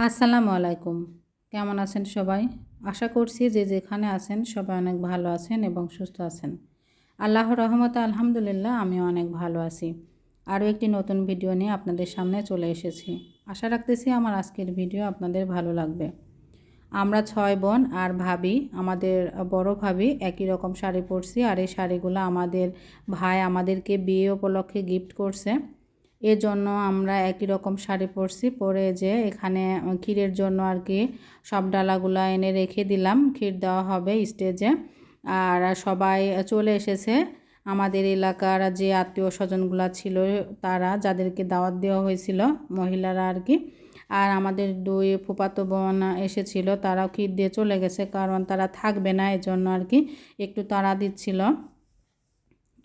আসসালামু আলাইকুম। কেমন আছেন সবাই? আশা করছি যে যেখানে আছেন সবাই অনেক ভালো আছেন এবং সুস্থ আছেন। আল্লাহর রহমতে আলহামদুলিল্লাহ আমিও অনেক ভালো আছি। আরও একটি নতুন ভিডিও নিয়ে আপনাদের সামনে চলে এসেছি। আশা রাখতেছি আমার আজকের ভিডিও আপনাদের ভালো লাগবে। আমরা 6 বোন আর ভাবি, আমাদের বড় ভাবি একই রকম শাড়ি পরছি, আর এই শাড়িগুলো আমাদের ভাই আমাদেরকে বিয়ে উপলক্ষে গিফট করছে। এর জন্য আমরা একই রকম শাড়ি পরছি, পরে যে এখানে ক্ষীরের জন্য আর কি সব ডালাগুলো এনে রেখে দিলাম, ক্ষীর দেওয়া হবে স্টেজে। আর সবাই চলে এসেছে, আমাদের এলাকার যে আত্মীয় স্বজনগুলো ছিল তারা, যাদেরকে দাওয়াত দেওয়া হয়েছিল মহিলারা আর কি। আর আমাদের 2 ফুফাতো বোন এসেছিল, তারাও ক্ষীর দিয়ে চলে গেছে, কারণ তারা থাকবে না, এজন্য আর কি একটু তাড়া দিচ্ছিল।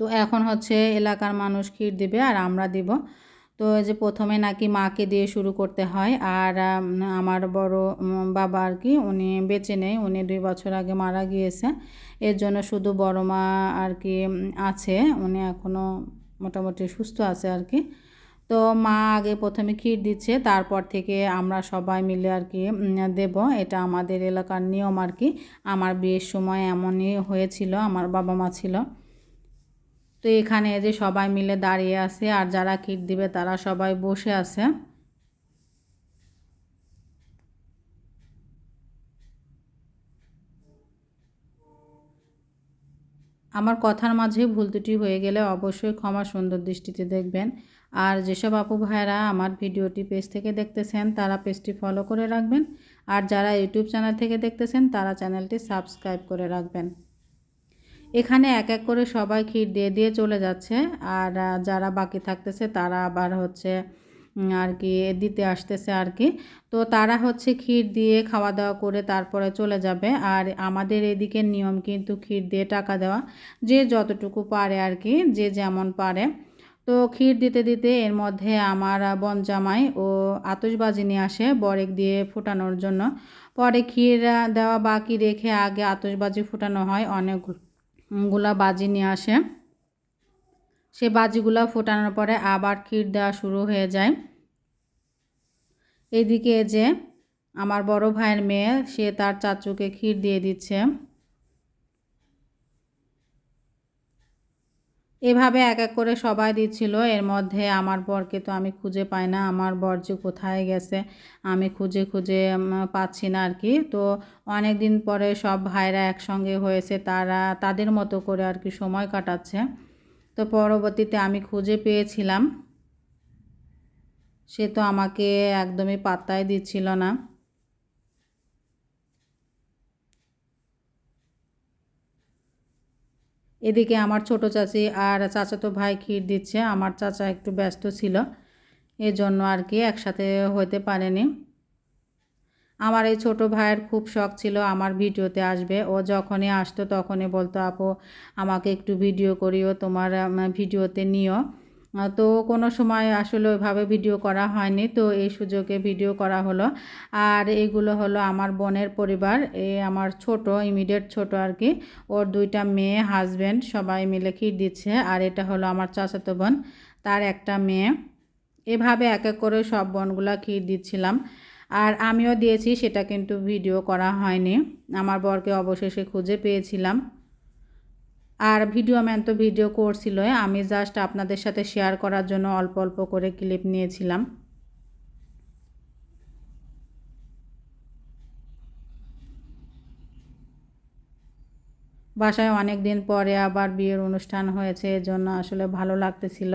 তো এখন হচ্ছে এলাকার মানুষ ক্ষীর দিবে আর আমরা দিব। তো এই যে প্রথমে নাকি মাকে দিয়ে শুরু করতে হয়, আর আমার বড় বাবা আর কি উনি বেঁচে নেই, উনি 2 বছর আগে মারা গিয়েছে। এর জন্য শুধু বড় মা আর কি আছে, উনি এখনও মোটামুটি সুস্থ আছে আর কি। তো মা আগে প্রথমে ক্ষীর দিচ্ছে, তারপর থেকে আমরা সবাই মিলে আর কি দেব। এটা আমাদের এলাকার নিয়ম আর কি। আমার বিয়ের সময় এমনই হয়েছিল, আমার বাবা মা ছিল। তো এখানে যে সবাই মিলে দাঁড়িয়ে আছে, আর যারা ক্ষীর দিবে তারা সবাই বসে আছে। আমার কথার মাঝে ভুল ত্রুটি হয়ে গেলে অবশ্যই ক্ষমা সুন্দর দৃষ্টিতে দেখবেন। আর যেসব আপু ভাইয়েরা আমার ভিডিওটি পেজ থেকে দেখতেছেন তারা পেজটি ফলো করে রাখবেন, আর যারা ইউটিউব চ্যানেল থেকে দেখতেছেন তারা চ্যানেলটি সাবস্ক্রাইব করে রাখবেন। এখানে এক এক করে সবাই ক্ষীর দিয়ে দিয়ে চলে যাচ্ছে, আর যারা বাকি থাকতেছে তারা আবার হচ্ছে আর কি দিতে আসতেছে আর কি। তো তারা হচ্ছে ক্ষীর দিয়ে খাওয়া দাওয়া করে তারপরে চলে যাবে। আর আমাদের এদিকের নিয়ম কিন্তু ক্ষীর দিয়ে টাকা দেওয়া, যে যতটুকু পারে আর কি, যে যেমন পারে। তো ক্ষীর দিতে দিতে এর মধ্যে আমার বোন জামাই ও আতশবাজি নিয়ে আসে বরেক দিয়ে ফোটানোর জন্য। পরে ক্ষীর দেওয়া বাকি রেখে আগে আতশবাজি ফোটানো হয়, অনেকগুলা বাজি নিয়ে আসে। সে বাজিগুলা ফোটানোর পরে আবার ক্ষীর দেওয়া শুরু হয়ে যায়। এদিকে যে আমার বড় ভাইয়ের মেয়ে, সে তার চাচুকে ক্ষীর দিয়ে দিচ্ছে। এভাবে এক এক করে সবাই দিচ্ছিল। এর মধ্যে আমার বরকে তো আমি খুঁজে পাই না, আমার বর যে কোথায় গেছে আমি খুঁজে খুঁজে পাচ্ছি না আর কি। তো অনেক দিন পরে সব ভাইরা একসঙ্গে হয়েছে, তারা তাদের মতো করে আর কি সময় কাটাচ্ছে। তো পরবর্তীতে আমি খুঁজে পেয়েছিলাম, সে তো আমাকে একদমই পাত্তাই দিচ্ছিল না। এদিকে আমার ছোট চাচি আর চাচাতো ভাই ক্ষীর দিচ্ছে, আমার চাচা একটু ব্যস্ত ছিল, এজন্য আর কি একসাথে হতে পারেনি। আমার এই ছোট ভাইয়ের খুব শখ ছিল আমার ভিডিওতে আসবে, ও যখনই আসতো তখনই বলতো আপু আমাকে একটু ভিডিও করিও, তোমার ভিডিওতে নিও। তো কোনো সময় আসলে ওইভাবে ভিডিও করা হয়নি, তো এই সুযোগে ভিডিও করা হলো। আর এইগুলো হলো আমার বোনের পরিবার, আমার ছোট ইমিডিয়েট ছোট আর কি, ওর 2টা মেয়ে, হাজব্যান্ড সবাই মিলে ক্ষীর দিচ্ছে। আর এটা হলো আমার চাচাতো বোন, তার একটা মেয়ে। এভাবে এক এক করে সব বোনগুলা ক্ষীর দিচ্ছিলাম। আর আমিও দিয়েছি, সেটা কিন্তু ভিডিও করা হয়নি। আমার বরকে অবশেষে খুঁজে পেয়েছিলাম। আর ভিডিও ম্যান তো ভিডিও করছিল, আমি জাস্ট আপনাদের সাথে শেয়ার করার জন্য অল্প অল্প করে ক্লিপ নিয়েছিলাম। বাসায় অনেক দিন পরে আবার বিয়ের অনুষ্ঠান হয়েছে, এজন্য আসলে ভালো লাগতেছিল।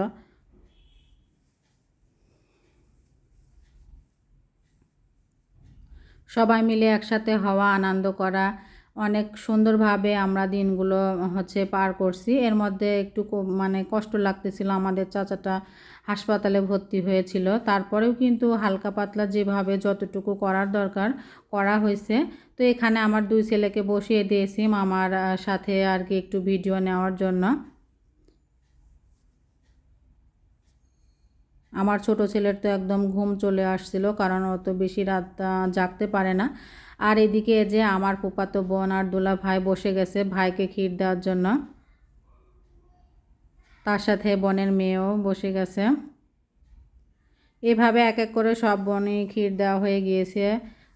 সবাই মিলে একসাথে হওয়া, আনন্দ করা, অনেক সুন্দরভাবে আমরা দিনগুলো হচ্ছে পার করছি। এর মধ্যে একটু মানে কষ্ট লাগতেছিল, আমাদের চাচাটা হাসপাতালে ভর্তি হয়েছিল, তারপরেও কিন্তু হালকা পাতলা যেভাবে যতটুকু করার দরকার করা হয়েছে। তো এখানে আমার 2 ছেলেকে বসিয়ে দিয়েছি মামার সাথে আর কি একটু ভিডিও নেওয়ার জন্য। আমার ছোট ছেলের তো একদম ঘুম চলে আসছিল, কারণ ও তো বেশি রাত জাগতে পারে না। আর এদিকে যে আমার ফুফাতো বোন আর দুলা ভাই বসে গেছে ভাইকে ক্ষীর দেওয়ার জন্য, তার সাথে বোনের মেয়েও বসে গেছে। এভাবে এক এক করে সব বোনই ক্ষীর দেওয়া হয়ে গিয়েছে।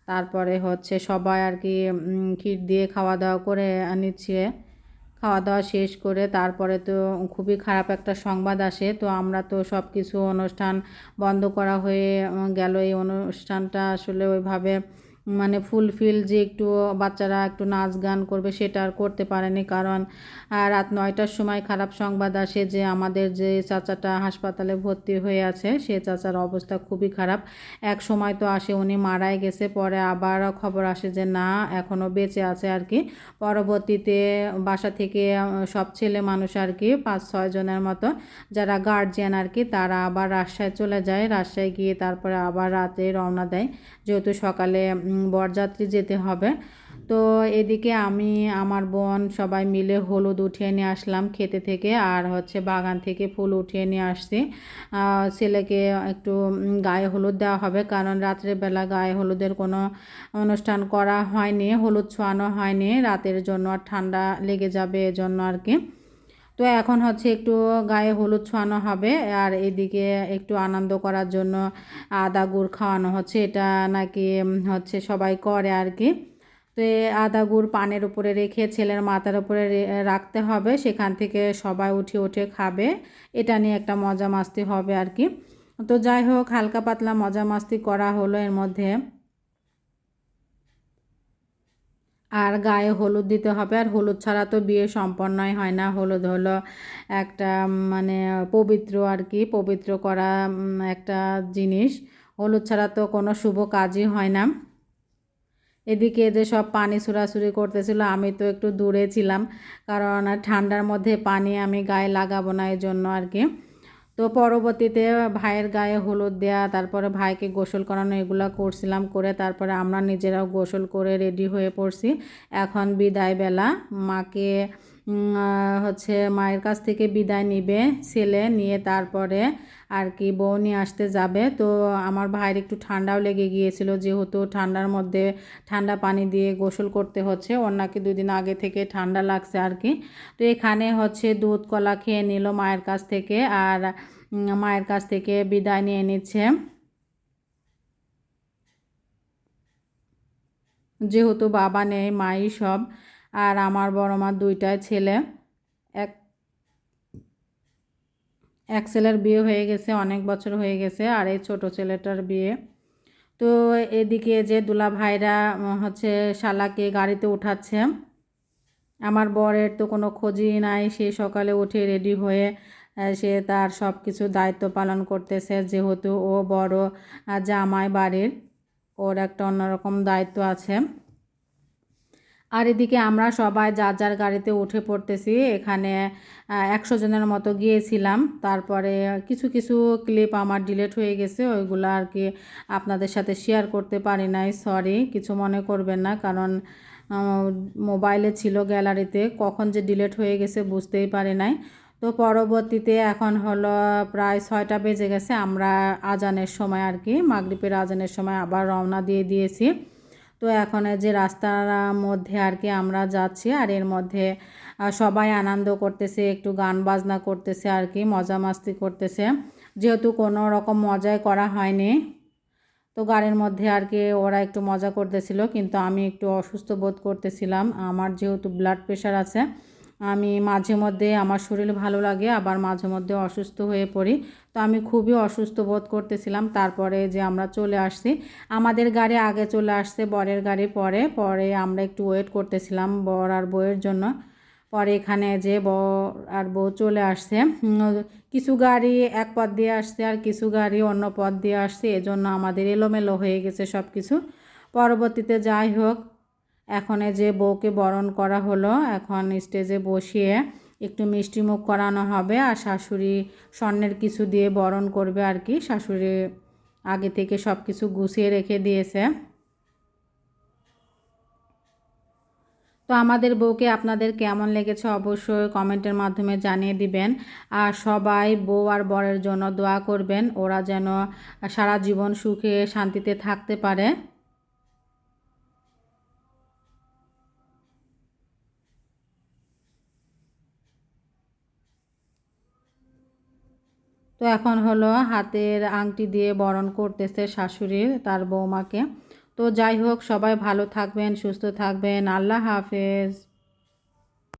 তারপরে হচ্ছে সবাই আর কি ক্ষীর দিয়ে খাওয়া দাওয়া করে নিচ্ছে। খাওয়া দাওয়া শেষ করে তারপরে তো খুবই খারাপ একটা সংবাদ আসে। তো আমরা তো সব কিছু অনুষ্ঠান বন্ধ করা হয়ে গেল। এই অনুষ্ঠানটা আসলে ওইভাবে মানে ফুলফিল যে একটু বাচ্চারা একটু নাচ গান করবে সেটা আর করতে পারেনি, কারণ রাত 9টার সময় খারাপ সংবাদ আসে যে আমাদের যে চাচাটা হাসপাতালে ভর্তি হয়ে আছে সে চাচার অবস্থা খুবই খারাপ। এক সময় তো আসে উনি মারাই গেছে, পরে আবার খবর আসে যে না এখনও বেঁচে আছে আর কি। পরবর্তীতে বাসা থেকে সব ছেলে মানুষ আর কি 5-6 জনের মতো যারা গার্জিয়ান আর কি তারা আবার রাজশাহী চলে যায়। রাজশাহী গিয়ে তারপরে আবার রাতে রওনা দেয়, যেহেতু সকালে বরযাত্রী যেতে হবে। তো এদিকে আমি আমার বোন সবাই মিলে হলুদ উঠিয়ে নিয়ে আসলাম ক্ষেতে থেকে, আর হচ্ছে বাগান থেকে ফুল উঠিয়ে নিয়ে আসছি। ছেলেকে একটু গায়ে হলুদ দেওয়া হবে, কারণ রাত্রেবেলা গায়ে হলুদের কোনো অনুষ্ঠান করা হয়নি, হলুদ ছোঁয়ানো হয়নি রাতের জন্য, আর ঠান্ডা লেগে যাবে এজন্য আর কি। তো এখন হচ্ছে একটু গায়ে হলুদ ছোঁয়ানো হবে, আর এদিকে একটু আনন্দ করার জন্য আদা গুড় খাওয়ানো হচ্ছে। এটা নাকি হচ্ছে সবাই করে আর কি। তো আদা গুড় পানের উপরে রেখে ছেলের মাথার উপরে রাখতে হবে, সেখান থেকে সবাই উঠে উঠে খাবে। এটা নিয়ে একটা মজা মাস্তি হবে আর কি। তো যাই হোক হালকা পাতলা মজা মাস্তি করা হলো এর মধ্যে। আর গায়ে হলুদ দিতে হবে, আর হলুদ ছাড়া তো বিয়ে সম্পন্নই হয় না। হলুদ হলো একটা মানে পবিত্র আর কি, পবিত্র করা একটা জিনিস। হলুদ ছাড়া তো কোনো শুভ কাজই হয় না। এদিকে যে সব পানি ছোড়াছুড়ি করতেছিল, আমি তো একটু দূরে ছিলাম, কারণ ঠান্ডার মধ্যে পানি আমি গায়ে লাগাবো না এই জন্য আর কি। তো পরবর্তীতে ভাইয়ের গায়ে হলুদ দেয়া, তারপরে ভাইকে গোসল করানো, এগুলো করছিলাম। করে তারপরে আমরা নিজেরাও গোসল করে রেডি হয়ে পড়ছি। এখন বিদায় বেলা, মাকে হচ্ছে মায়ের কাছ থেকে বিদায় নিবে ছেলে, নিয়ে তারপরে আর কি বউ নিয়ে আসতে যাবে। তো আমার ভাইয়ের একটু ঠান্ডাও লেগে গিয়েছিল, যেহেতু ঠান্ডার মধ্যে ঠান্ডা পানি দিয়ে গোসল করতে হচ্ছে, ওর নাকি 2 দিন আগে থেকে ঠান্ডা লাগছে আর কি। তো এখানে হচ্ছে দুধ কলা খেয়ে নিল মায়ের কাছ থেকে, আর মায়ের কাছ থেকে বিদায় নিয়ে নিচ্ছে। যেহেতু বাবা নেই মাই সব। আর আমার বড় মার 2টাই ছেলে, এক এক ছেলের বিয়ে হয়ে গেছে, অনেক বছর হয়ে গেছে, আর এই ছোট ছেলেটার বিয়ে। তো এদিকে যে দুলা ভাইরা হচ্ছে শালাকে গাড়িতে উঠাচ্ছে। আমার বরের তো কোনো খোঁজই নাই, সে সকালে উঠে রেডি হয়ে সে তার সব কিছু দায়িত্ব পালন করতেছে, যেহেতু ও বড় জামাই বাড়ির, ওর একটা অন্যরকম দায়িত্ব আছে। আর এদিকে আমরা সবাই যার যার গাড়িতে উঠে পড়তেছি। এখানে 100 জনের মতো গিয়েছিলাম। তারপরে কিছু কিছু ক্লিপ আমার ডিলিট হয়ে গেছে, ওইগুলো আর কি আপনাদের সাথে শেয়ার করতে পারি নাই, সরি, কিছু মনে করবেন না, কারণ মোবাইলে ছিল গ্যালারিতে, কখন যে ডিলিট হয়ে গেছে বুঝতেই পারি নাই। তো পরবর্তীতে এখন হলো প্রায় 6টা বেজে গেছে, আমরা আজানের সময় আর কি মাগরিবের আজানের সময় আবার রওনা দিয়ে দিয়েছি। তো এখন যে রাস্তার মধ্যে আর কি আমরা যাচ্ছি, আর এর মধ্যে সবাই আনন্দ করতেছে, একটু গান বাজনা করতেছে আর কি, মজা মাস্তি করতেছে, যেহেতু কোনো রকম মজাই করা হয়নি। তো গাড়ির মধ্যে আর কি ওরা একটু মজা করতেছিল, কিন্তু আমি একটু অসুস্থ বোধ করতেছিলাম। আমার যেহেতু ব্লাড প্রেশার আছে, আমি মাঝে মধ্যে আমার শরীর ভালো লাগে, আবার মাঝে মধ্যে অসুস্থ হয়ে পড়ি। তো আমি খুবই অসুস্থ বোধ করতেছিলাম। তারপরে যে আমরা চলে আসছি, আমাদের গাড়ি আগে চলে আসছে, বরের গাড়ি পরে পরে আমরা একটু ওয়েট করতেছিলাম বর আর বউয়ের জন্য। পরে এখানে যে বর আর বউ চলে আসছে। কিছু গাড়ি এক পথ দিয়ে আসছে, আর কিছু গাড়ি অন্য পথ দিয়ে আসছে, এজন্য আমাদের এলোমেলো হয়ে গেছে সব কিছু। পরবর্তীতে যাই হোক, এখন যে বউকে বরণ করা হলো, এখন স্টেজে বসিয়ে একটু মিষ্টি মুখ করানো হবে, আর শাশুড়ি স্বর্ণের কিছু দিয়ে বরণ করবে আর কি। শাশুড়ি আগে থেকে সব কিছু গুছিয়ে রেখে দিয়েছে। তো আমাদের বউকে আপনাদের কেমন লেগেছে অবশ্যই কমেন্টের মাধ্যমে জানিয়ে দিবেন। আর সবাই বউ আর বরের জন্য দোয়া করবেন, ওরা যেন সারা জীবন সুখে শান্তিতে থাকতে পারে। তো তো এখন হলো হাতের আংটি দিয়ে বরণ করতেছে শাশুড়ির তার বৌমাকে। তো যাই হোক, সবাই ভালো থাকবেন, সুস্থ থাকবেন। আল্লাহ হাফেজ।